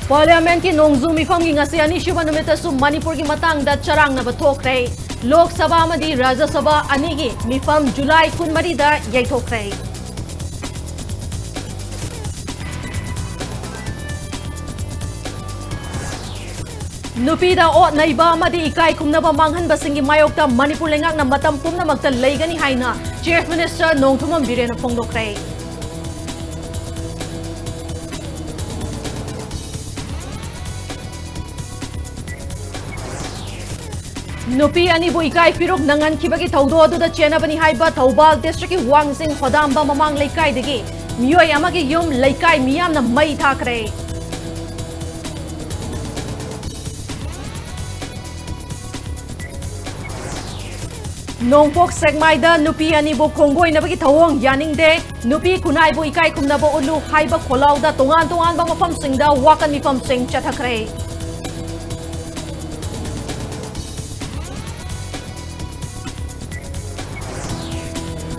Parliament ki nongzu mifam ki ngasi ani shuba numita su Manipur ki matang da charang na bathokre. Lok Sabha amadi Rajya Sabha ani ki mifam July 14 da yaithokre. Nupida o naiba amadi ikai kumnaba manghanba singi mayokta Manipur lengak na matam pumnamakta leigani haina Chief Minister Nongthumam Birena phongdokre. Nupi ani bu ikai piruk nangan kibagi thaudo aduda chenabani haiba Thoubal district ki Wangsing Khodamba mamang laikai degi miyoi amagi yum laikai miyamna mai thakre. Nongpok segmaida nupi ani bu khongoi nabagi thawong yaningde nupi kunai bu ikai kumnaba ulu haiba kholauda tongan ba mafam singda wakan mifam sing chathakre.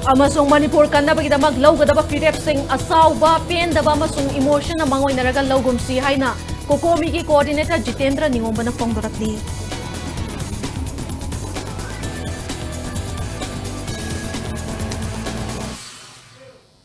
Amasung Manipur kannabagidamak lawgadaba firep sing asawba pendaba amasung emotion na mangoy naraga lawgumsi haina kokomi ki coordinator Jitendra Ningombana phongdorakli.